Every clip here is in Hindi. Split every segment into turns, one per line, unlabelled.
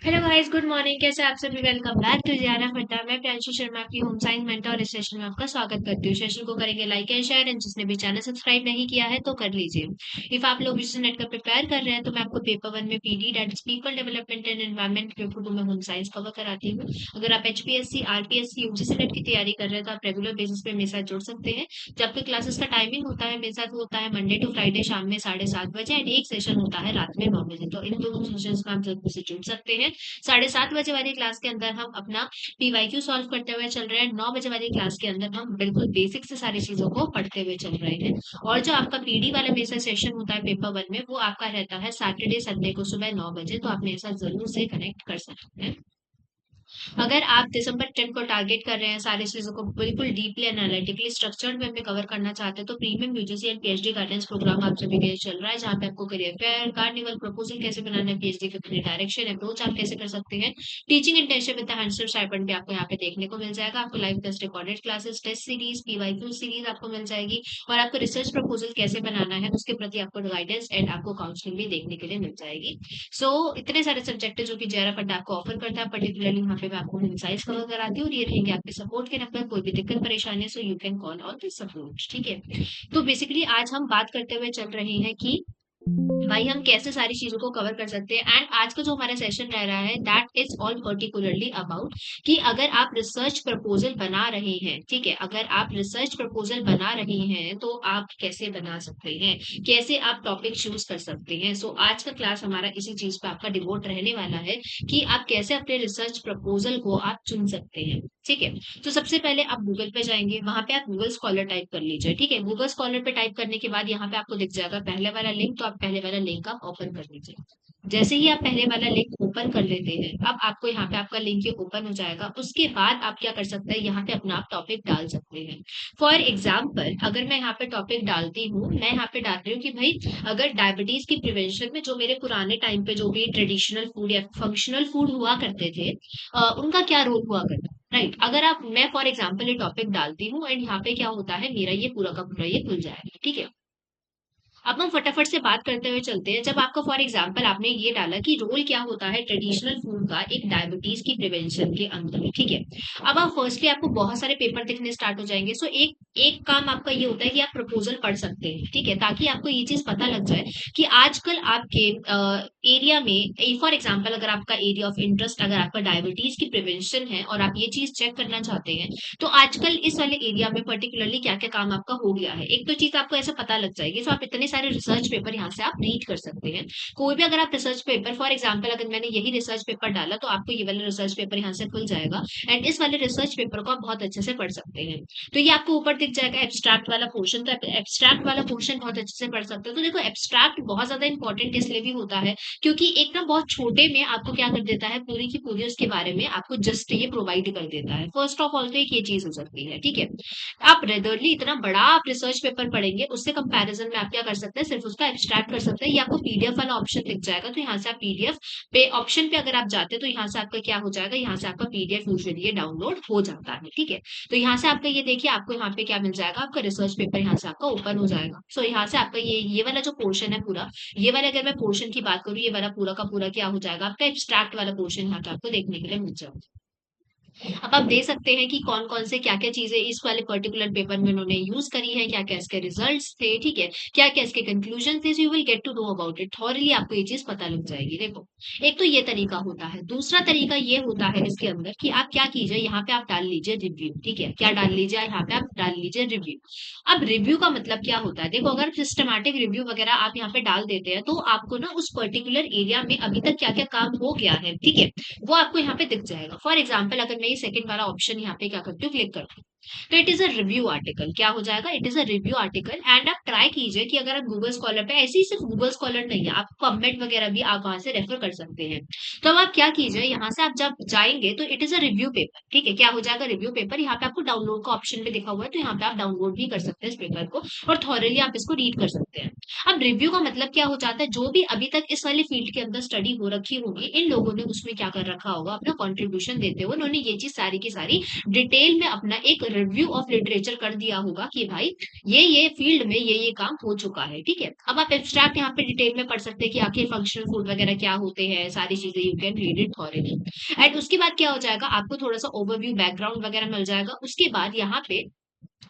Hello guys, good morning. कैसे आप सभी? वेलकम बैक टू जियाना फटा। मैं प्रियांशु शर्मा, आपकी होम साइंस मेंटर, और इस सेशन में आपका स्वागत करती हूँ। सेशन को करेंगे लाइक एंड शेयर, एंड जिसने भी चैनल सब्सक्राइब नहीं किया है तो कर लीजिए। इफ आप लोग नेट का प्रिपेयर कर रहे हैं तो मैं आपको पेपर वन में PD that is people development and environment, paper two में होम साइंस कवर कराती हूँ। अगर आप एचपीएससी, आरपीएससी, यूजीसी नेट की तैयारी कर रहे हैं तो आप रेगुलर बेसिस पे मेरे साथ जुड़ सकते हैं। जो आपके क्लासेस का टाइमिंग होता है मेरे साथ, वो होता है मंडे टू फ्राइडे शाम में 7:30 बजे, एंड एक सेशन होता है रात में 9 बजे। तो इन दोनों सेशन में आप जरूर से जुड़ सकते हैं। 7:30 बजे वाली क्लास के अंदर हम अपना पीवाईक्यू सॉल्व करते हुए चल रहे हैं। 9 बजे वाली क्लास के अंदर हम बिल्कुल बेसिक से सारी चीजों को पढ़ते हुए चल रहे हैं। और जो आपका पीडी वाला मेरा सेशन होता है पेपर वन में, वो आपका रहता है सैटरडे संडे को सुबह 9 बजे। तो आप मेरे साथ जरूर से कनेक्ट कर सकते हैं। अगर आप दिसंबर 10 को टारगेट कर रहे हैं, सारी चीजों को बिल्कुल डीपली एनालिटिकली स्ट्रक्चर्ड वे में कवर करना चाहते हैं, तो premium UGC and PhD guidance programme आप सभी के लिए चल रहा है, जहाँ पे आपको करियर फेयर, कार्निवल, प्रपोजल कैसे बनाना है, पीएचडी की अपनी डायरेक्शन अप्रोच आप कैसे कर सकते हैं, teaching internship with handsome stipend भी आपको यहाँ पे देखने को मिल जाएगा। आपको live test recorded classes, test series, PYQ series आपको मिल जाएगी। और आपको रिसर्च प्रपोजल कैसे बनाना है उसके प्रति आपको गाइडेंस एंड आपको काउंसलिंग भी देखने के लिए मिल जाएगी। सो इतने सारे सब्जेक्ट है जो कि जेआरएफ फंड आपको ऑफर करता है। पर्टिकुलरली यहाँ पे मैं आपको इंसाइट्स कवर कराती हूँ, और ये रहेंगे आपके सपोर्ट के नंबर। कोई भी दिक्कत परेशानी है so you can call on this approach, ठीक है। तो बेसिकली आज हम बात करते हुए चल रहे हैं कि भाई हम कैसे सारी चीजों को कवर कर सकते हैं। एंड आज का जो हमारा सेशन रह रहा है that is all particularly about कि अगर आप रिसर्च प्रपोजल बना रहे हैं, ठीक है, अगर आप रिसर्च प्रपोजल बना रहे हैं तो आप कैसे बना सकते हैं, कैसे आप टॉपिक चूज कर सकते हैं। सो आज का क्लास हमारा इसी चीज पे आपका डिवोट रहने वाला है कि आप कैसे अपने रिसर्च प्रपोजल को आप चुन सकते हैं, ठीक है। तो सबसे पहले आप गूगल पे जाएंगे, वहां पे आप गूगल स्कॉलर टाइप कर लीजिए, ठीक है। गूगल स्कॉलर पे टाइप करने के बाद यहाँ पे आपको दिख जाएगा पहले वाला लिंक, तो आप पहले वाला लिंक आप ओपन कर लीजिए। जैसे ही आप पहले वाला लिंक ओपन कर लेते हैं, अब आपको यहाँ पे आपका लिंक ये ओपन हो जाएगा। उसके बाद आप क्या कर सकते हैं, यहाँ पे अपना आप टॉपिक डाल सकते हैं। फॉर एग्जाम्पल अगर मैं यहाँ पे टॉपिक डालती हूँ, मैं यहाँ पे डालती हूँ कि भाई अगर डायबिटीज की प्रिवेंशन में जो मेरे पुराने टाइम पे जो भी ट्रेडिशनल फूड या फंक्शनल फूड हुआ करते थे, उनका क्या रोल हुआ करता, राइट। अगर आप मैं फॉर एग्जाम्पल ये टॉपिक डालती हूँ एंड यहाँ पे क्या होता है, मेरा ये पूरा का पूरा ये खुल जाएगा, ठीक है। अब हम फटाफट से बात करते हुए चलते हैं। जब आपका फॉर एग्जाम्पल आपने ये डाला कि रोल क्या होता है ट्रेडिशनल फूड का एक डायबिटीज की प्रिवेंशन के अंदर, ठीक है। अब आप फर्स्टली आपको बहुत सारे पेपर दिखने स्टार्ट हो जाएंगे। सो एक एक काम आपका ये होता है कि आप प्रपोजल पढ़ सकते हैं, ठीक है, ताकि आपको ये चीज पता लग जाए कि आजकल आपके एरिया में, फॉर एग्जाम्पल अगर आपका एरिया ऑफ इंटरेस्ट अगर आपका डायबिटीज की प्रिवेंशन है और आप ये चीज चेक करना चाहते हैं, तो आजकल इस वाले एरिया में पर्टिकुलरली क्या क्या काम आपका हो गया है, एक तो चीज आपको ऐसे पता लग जाएगी। तो आप इतने सारे रिसर्च पेपर यहाँ से आप रीड कर सकते हैं। कोई भी अगर आप रिसर्च पेपर फॉर एग्जाम्पल अगर मैंने यही रिसर्च पेपर डाला तो आपको ये वाला रिसर्च पेपर यहाँ से खुल जाएगा, एंड इस वाले रिसर्च पेपर को आप बहुत अच्छे से पढ़ सकते हैं। तो ये आपको ऊपर दिख जाएगा एब्स्ट्रैक्ट वाला पोर्शन, तो एब्स्ट्रैक्ट वाला पोर्शन बहुत अच्छे से पढ़ सकते हो। तो देखो एब्स्ट्रैक्ट बहुत ज्यादा इंपॉर्टेंट इसलिए भी होता है क्योंकि एक ना बहुत छोटे में आपको क्या कर देता है, पूरी की पूरी उसके बारे में आपको जस्ट ये प्रोवाइड कर देता है। फर्स्ट ऑफ ऑल तो एक ये चीज हो सकती है, ठीक है। आप रेगुलरली इतना बड़ा आप रिसर्च पेपर पढ़ेंगे, उससे कंपैरिजन में आप क्या कर सकते हैं, सिर्फ उसका एब्स्ट्रैक्ट कर सकते हैं। ये आपको पीडीएफ वाला ऑप्शन दिख जाएगा, तो यहाँ से आप पीडीएफ पे ऑप्शन पे अगर आप जाते हैं तो यहाँ से आपका क्या हो जाएगा, यहाँ से आपका पीडीएफ यूजुअली ये डाउनलोड हो जाता है, ठीक है। तो यहाँ से आपका ये देखिए आपको यहाँ पे क्या मिल जाएगा, आपका रिसर्च पेपर यहाँ से आपका ओपन हो जाएगा। सो यहाँ से आपका ये वाला जो पोर्शन है पूरा, ये वाला अगर मैं पोर्शन की बात करूँ, ये वाला पूरा का पूरा क्या हो जाएगा, आपका एब्स्ट्रैक्ट वाला पोर्शन यहाँ पे आपको देखने के लिए मिल जाएगा। अब आप देख सकते हैं कि कौन कौन से क्या क्या चीजें इस वाले पर्टिकुलर पेपर में उन्होंने यूज करी है, क्या क्या इसके रिजल्ट्स थे, ठीक है, क्या क्या इसके कंक्लूजन थे। You will get to know about it thoroughly, आपको ये चीज पता लग जाएगी। देखो एक तो ये तरीका होता है, दूसरा तरीका ये होता है इसके अंदर कि आप क्या कीजिए, यहाँ पे आप डाल लीजिए रिव्यू, ठीक है। क्या डाल लीजिए, यहाँ पे आप डाल लीजिए रिव्यू। अब रिव्यू का मतलब क्या होता है, देखो अगर सिस्टमैटिक रिव्यू वगैरह आप यहाँ पे डाल देते हैं तो आपको ना उस पर्टिकुलर एरिया में अभी तक क्या क्या काम हो गया है, ठीक है, वो आपको यहाँ पे दिख जाएगा। फॉर एग्जाम्पल अगर मैं ये सेकंड वाला ऑप्शन यहाँ पे क्या करती हूँ, क्लिक करती हूँ, तो it is a review article. क्या हो जाएगा, it is a review article. And आप ट्राई कीजिए कि अगर आप गूगल स्कॉलर पे, ऐसे ही सिर्फ गूगल स्कॉलर नहीं है, आप पबमेड वगैरह भी आप वहां से रेफर कर सकते हैं। तो अब आप क्या कीजिए, यहाँ से आप जब जाएंगे तो it is a review paper, ठीक है। क्या हो जाएगा, रिव्यू पेपर। यहाँ पे आपको डाउनलोड का ऑप्शन भी दिखा हुआ है, तो यहाँ पे आप डाउनलोड भी कर सकते हैं इस पेपर को, और थॉरली आप इसको रीड कर सकते हैं। अब रिव्यू का मतलब क्या हो जाता है, जो भी अभी तक इस वाले फील्ड के अंदर स्टडी हो रखी होगी, इन लोगों ने उसमें क्या कर रखा होगा, अपना कॉन्ट्रीब्यूशन देते हुए उन्होंने ये चीज सारी की सारी डिटेल में अपना एक रिव्यू ऑफ लिटरेचर कर दिया होगा कि भाई ये फील्ड में ये काम हो चुका है, ठीक है। अब आप एब्स्ट्रैक्ट यहाँ पे डिटेल में पढ़ सकते हैं कि आखिर फंक्शनल फूड वगैरह क्या होते हैं, सारी चीजें you can read it thoroughly. And उसके बाद क्या हो जाएगा, आपको थोड़ा सा ओवरव्यू बैकग्राउंड वगैरह मिल जाएगा। उसके बाद यहाँ पे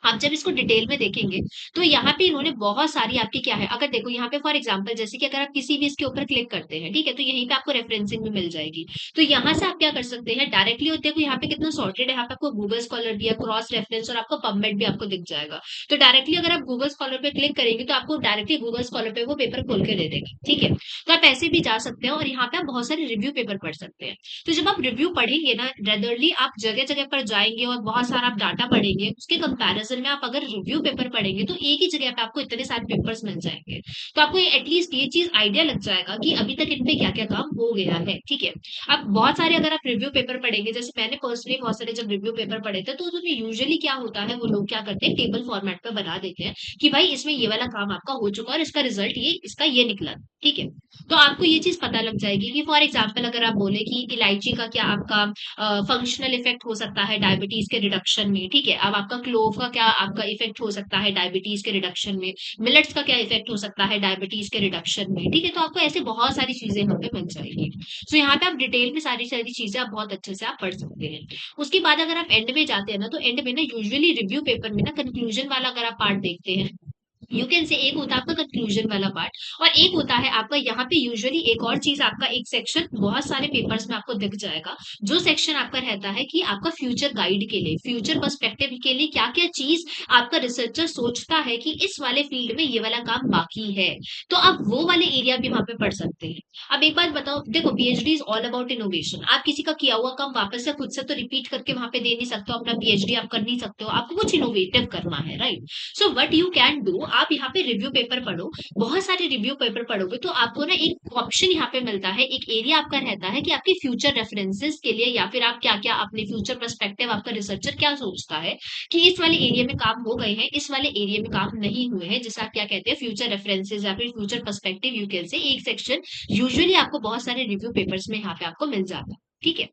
आप जब इसको डिटेल में देखेंगे तो यहाँ पे इन्होंने बहुत सारी आपकी क्या है, अगर देखो यहाँ पे फॉर एग्जांपल जैसे कि अगर आप किसी भी इसके ऊपर क्लिक करते हैं, ठीक है, तो यहीं पे आपको रेफरेंसिंग भी मिल जाएगी। तो यहाँ से आप क्या कर सकते हैं डायरेक्टली, और देखो यहाँ पे कितना सॉर्टेड है, यहाँ पे आपको गूगल स्कॉलर दिया, क्रॉस रेफरेंस और आपको पबमेड भी आपको दिख जाएगा। तो डायरेक्टली अगर आप गूगल स्कॉलर पे क्लिक करेंगे तो आपको डायरेक्टली गूगल स्कॉलर पे वो पेपर खोल के दे देगा, ठीक है। तो आप ऐसे भी जा सकते हैं और यहाँ पे आप बहुत सारे रिव्यू पेपर पढ़ सकते हैं। तो जब आप रिव्यू पढ़ेंगे ना, रेदरली आप जगह जगह पर जाएंगे और बहुत सारा आप डाटा पढ़ेंगे, उसके कंपैरिजन में आप अगर रिव्यू पेपर पढ़ेंगे तो एक ही जगह पे आपको इतने सारे पेपर्स मिल जाएंगे। तो आपको एटलीस्ट ये चीज आइडिया लग जाएगा कि अभी तक इन पे क्या क्या काम हो गया है, ठीक है। अब बहुत सारे अगर आप रिव्यू पेपर पढ़ेंगे, जैसे मैंने पर्सनली बहुत सारे जब रिव्यू पेपर पढ़े थे, तो उसमें यूजुअली क्या होता है, वो लोग क्या करते हैं टेबल फॉर्मेट पे बना देते हैं कि भाई इसमें ये वाला काम आपका हो चुका और इसका रिजल्ट ये इसका ये निकला, ठीक है। तो आपको ये चीज पता लग जाएगी कि फॉर एग्जाम्पल अगर आप बोले कि इलायची का क्या आपका फंक्शनल इफेक्ट हो सकता है डायबिटीज के रिडक्शन में, ठीक है। अब आपका क्लोव का क्या आपका इफेक्ट हो सकता है डायबिटीज के रिडक्शन में, मिलेट्स का क्या इफेक्ट हो सकता है डायबिटीज के रिडक्शन में, ठीक है। तो आपको ऐसे बहुत सारी चीजें यहाँ पे मिल जाएगी। तो यहाँ पे आप डिटेल में सारी सारी चीजें आप बहुत अच्छे से आप पढ़ सकते हैं। उसके बाद अगर आप एंड में जाते हैं ना, तो एंड में ना यूजुअली रिव्यू पेपर में ना कंक्लूजन वाला अगर आप पार्ट देखते हैं, यू कैन से एक होता है आपका कंक्लूजन वाला पार्ट, और एक होता है आपका यहाँ पे यूजुअली एक और चीज, आपका एक सेक्शन बहुत सारे पेपर्स में आपको दिख जाएगा, जो सेक्शन आपका रहता है कि आपका फ्यूचर गाइड के लिए, फ्यूचर पर्सपेक्टिव के लिए क्या क्या चीज आपका रिसर्चर सोचता है कि इस वाले फील्ड में ये वाला काम बाकी है। तो आप वो वाले एरिया भी वहां पे पढ़ सकते हैं। अब एक बात बताओ, देखो PhD is all about innovation. आप किसी का किया हुआ काम वापस से खुद से तो रिपीट करके वहां पे दे नहीं सकते हो, अपना पीएचडी आप कर नहीं सकते हो, आपको कुछ इनोवेटिव करना है, right. So what you can do, आप यहाँ पे रिव्यू पेपर पढ़ो, बहुत सारे रिव्यू पेपर पढ़ोगे तो आपको ना एक ऑप्शन यहाँ पे मिलता है, एक एरिया आपका रहता है कि आपके फ्यूचर रेफरेंसेस के लिए, या फिर आप क्या क्या अपने फ्यूचर पर्सपेक्टिव, आपका रिसर्चर क्या सोचता है कि इस वाले एरिया में काम हो गए हैं, इस वाले एरिया में काम नहीं हुए हैं, जिसे आप क्या कहते हैं फ्यूचर रेफरेंसेस या फिर future perspective, you can say एक सेक्शन यूजुअली आपको बहुत सारे रिव्यू पेपर्स में यहाँ पे आपको मिल जाता है, ठीक है।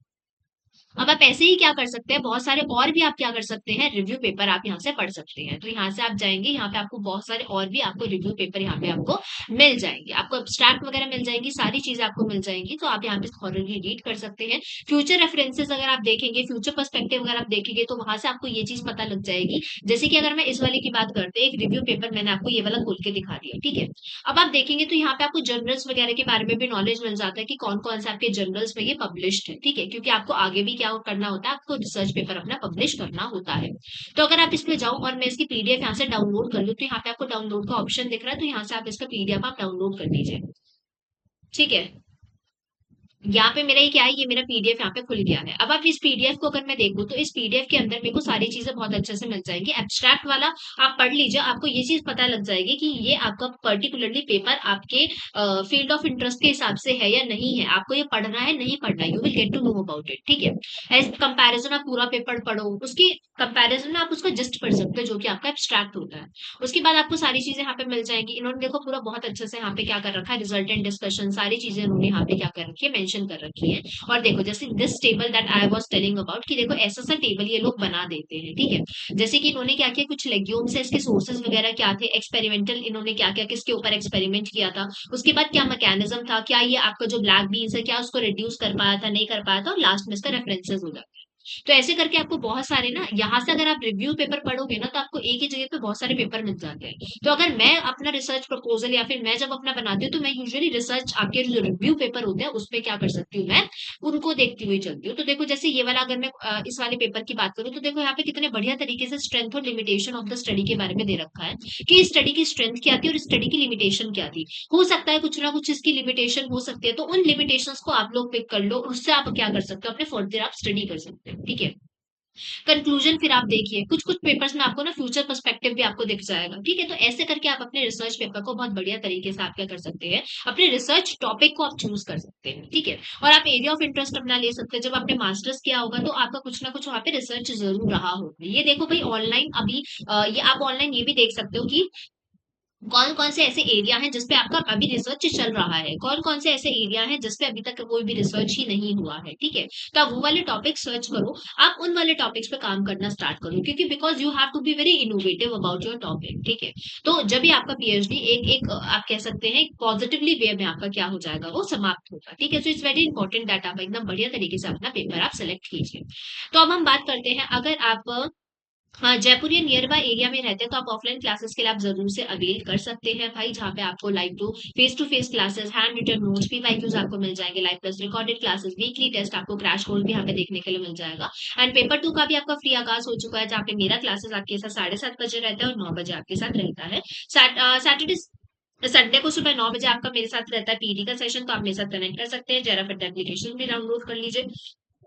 अब आप ऐसे ही क्या कर सकते हैं, बहुत सारे और भी आप क्या कर सकते हैं, रिव्यू पेपर आप यहाँ से पढ़ सकते हैं। तो यहाँ से आप जाएंगे, यहाँ पे आपको बहुत सारे और भी आपको रिव्यू पेपर यहाँ पे आपको मिल जाएंगे, आपको एब्स्ट्रैक्ट वगैरह मिल जाएंगी, सारी चीजें आपको मिल जाएंगी। तो आप यहाँ पे थॉरली रीड कर सकते हैं। फ्यूचर रेफरेंसेस अगर आप देखेंगे, फ्यूचर पर्सपेक्टिव अगर आप देखेंगे, तो वहां से आपको ये चीज पता लग जाएगी। जैसे कि अगर मैं इस वाले की बात करते हैं, एक रिव्यू पेपर मैंने आपको ये वाला खोल के दिखा दिया, ठीक है। अब आप देखेंगे तो यहाँ पे आपको जर्नल्स वगैरह के बारे में भी नॉलेज मिल जाता है कि कौन कौन से आपके जर्नल्स में ये पब्लिश्ड है, ठीक है, क्योंकि आपको आगे भी क्या करना होता है, आपको रिसर्च पेपर अपना पब्लिश करना होता है। तो अगर आप इसमें जाओ और मैं इसकी पीडीएफ यहाँ से डाउनलोड कर लूँ, तो यहाँ पे आपको डाउनलोड का ऑप्शन दिख रहा है, तो यहाँ से आप इसका पीडीएफ आप डाउनलोड कर लीजिए, ठीक है। यहाँ पे मेरा ये क्या है, ये मेरा पीडीएफ यहाँ पे खुल गया है। अब आप इस पीडीएफ को अगर मैं देखूँ तो इस पीडीएफ के अंदर मेरे को सारी चीजें बहुत अच्छे से मिल जाएंगी। एब्स्ट्रैक्ट वाला आप पढ़ लीजिए, आपको ये चीज पता लग जाएगी कि ये आपका पर्टिकुलरली पेपर आपके फील्ड ऑफ इंटरेस्ट के हिसाब से है या नहीं है, आपको ये पढ़ना है नहीं पढ़ना, you will get to know about it, ठीक है। एज कंपेरिजन आप पूरा पेपर पढ़ो, उसकी कंपेरिजन में आप उसका जस्ट पढ़ सकते हो जो कि आपका एब्स्ट्रैक्ट होता है। उसके बाद आपको सारी चीजें यहाँ पे मिल जाएंगी। इन्होंने देखो पूरा बहुत अच्छे से यहाँ पे क्या कर रखा है, रिजल्ट एंड डिस्कशन, सारी चीजें उन्होंने यहाँ पे क्या कर रखी है, मेंशन कर रखी है। और देखो जैसे this table that I was telling about, कि देखो ऐसा सा टेबल ये लोग बना देते हैं, ठीक है। जैसे कि इन्होंने क्या किया, कुछ लेग्यूम्स है, इसके सोर्सेज वगैरह क्या थे, एक्सपेरिमेंटल इन्होंने क्या क्या किसके ऊपर एक्सपेरिमेंट किया था, उसके बाद क्या मैकेनिज्म था, क्या ये आपका जो ब्लैक बीन्स है क्या उसको रिड्यूस कर पाया था नहीं कर पाया था, और लास्ट में इसका रेफरेंसेस हो जाता है। तो ऐसे करके आपको बहुत सारे ना, यहाँ से अगर आप रिव्यू पेपर पढ़ोगे ना, तो आपको एक ही जगह पे बहुत सारे पेपर मिल जाते हैं। तो अगर मैं अपना रिसर्च प्रपोजल या फिर मैं जब अपना बनाती हूँ, तो मैं यूजुअली रिसर्च आपके जो रिव्यू पेपर होते हैं उसमें क्या कर सकती हूँ, मैं उनको देखती हुई चलती हूँ। तो देखो जैसे ये वाला अगर मैं इस वाले पेपर की बात करूँ, तो देखो यहाँ पे कितने बढ़िया तरीके से स्ट्रेंथ और लिमिटेशन ऑफ द स्टडी के बारे में दे रखा है कि स्टडी की स्ट्रेंथ क्या थी और स्टडी की लिमिटेशन क्या थी। हो सकता है कुछ ना कुछ इसकी लिमिटेशन हो सकती है, तो उन लिमिटेशंस को आप लोग पिक कर लो, उससे आप क्या कर सकते हो, अपने फर्दर आप स्टडी कर सकते हो, ठीक है। कंक्लूजन फिर आप देखिए, कुछ कुछ पेपर्स में आपको ना फ्यूचर पर्सपेक्टिव भी आपको दिख जाएगा, ठीक है। तो ऐसे करके आप अपने रिसर्च पेपर को बहुत बढ़िया तरीके से आप क्या कर सकते हैं, अपने रिसर्च टॉपिक को आप चूज कर सकते हैं, ठीक है। और आप एरिया ऑफ इंटरेस्ट अपना ले सकते हैं। जब आपने मास्टर्स किया होगा तो आपका कुछ ना कुछ वहाँ पे रिसर्च जरूर रहा होगा। ये देखो भाई ऑनलाइन अभी ये आप ऑनलाइन ये भी देख सकते हो कि कौन-कौन से ऐसे एरिया हैं जिस पे आपका अभी रिसर्च चल रहा है, कौन-कौन से ऐसे एरिया हैं जिस पे अभी तक कोई भी रिसर्च ही नहीं हुआ है, ठीक है? तो आप वो वाले टॉपिक सर्च करो, आप उन वाले टॉपिक्स पे काम करना स्टार्ट करो क्योंकि because you have to be very innovative about your topic, ठीक है? तो जब भी आपका पीएचडी एक एक आप कह सकते हैं पॉजिटिवली वे में आपका क्या हो जाएगा, वो समाप्त होगा, ठीक है? So it's very important that आप एकदम बढ़िया तरीके से अपना पेपर आप सेलेक्ट कीजिए। तो अब हम बात करते हैं अगर आप हाँ, जयपुर या नियर बाय एरिया में रहते हैं तो आप ऑफलाइन क्लासेस के लिए आप ज़रूर से अवेल कर सकते हैं भाई, जहाँ पे आपको live to face classes, handwritten notes, PYQs आपको मिल जाएँगे, live plus recorded classes, weekly test आपको क्रैश कोर्स भी यहाँ पे देखने के लिए मिल जाएगा। एंड पेपर 2 का भी आपका फ्री आगाज़ हो चुका है, जहाँ पे मेरा क्लासेस आपके साथ 7:30 बजे रहता है और 9 बजे आपके साथ रहता है। सैटरडे संडे को सुबह 9 बजे आपका मेरे साथ रहता है पीटी का सेशन, तो आप मेरे साथ कनेक्ट कर सकते हैं। ज़ेरा फिट एप्लीकेशन भी डाउनलोड कर लीजिए।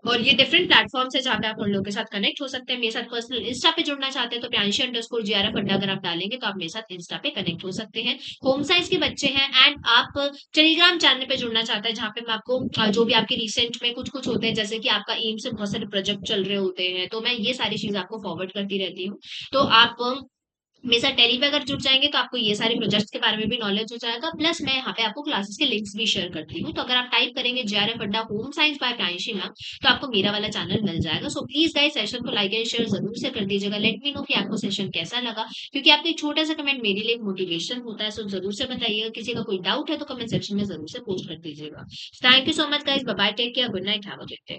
और ये डिफरेंट प्लेटफॉर्म्स है जहाँ पे आप उन लोगों के साथ कनेक्ट हो सकते हैं। मेरे साथ पर्सनल इंस्टा पे जुड़ना चाहते हैं तो प्रियांशी_JRF अड्डा अगर आप डालेंगे तो आप मेरे साथ इंस्टा पे कनेक्ट हो सकते हैं। होम साइंस के बच्चे हैं एंड आप टेलीग्राम चैनल पे जुड़ना चाहते हैं जहाँ पे मैं आपको जो भी आपके रिसेंट में कुछ-कुछ होते हैं जैसे कि आपका एम्स से बहुत सारे प्रोजेक्ट चल रहे होते हैं, तो मैं ये सारी चीज़ें आपको फॉरवर्ड करती रहती हूँ। तो आप मेरे साथ टेली पे अगर जुड़ जाएँगे तो आपको ये सारे प्रोजेक्ट्स के बारे में भी नॉलेज हो जाएगा, प्लस मैं यहाँ पे आपको क्लासेस के लिंक्स भी शेयर करती हूँ। तो अगर आप टाइप करेंगे जेआरएफ अड्डा home science by Pranshi ma'am, तो आपको मेरा वाला चैनल मिल जाएगा। सो प्लीज़ गाइस सेशन को लाइक एंड शेयर ज़रूर से कर दीजिएगा। लेट मी नो कि आपको सेशन कैसा लगा, क्योंकि आपका एक छोटा-सा कमेंट मेरे लिए एक मोटिवेशन होता है। सो ज़रूर से बताइएगा। किसी का कोई डाउट है तो कमेंट सेक्शन में ज़रूर से पोस्ट कर दीजिएगा। Thank you so much guys. Bye bye, take care, good night, have a good day.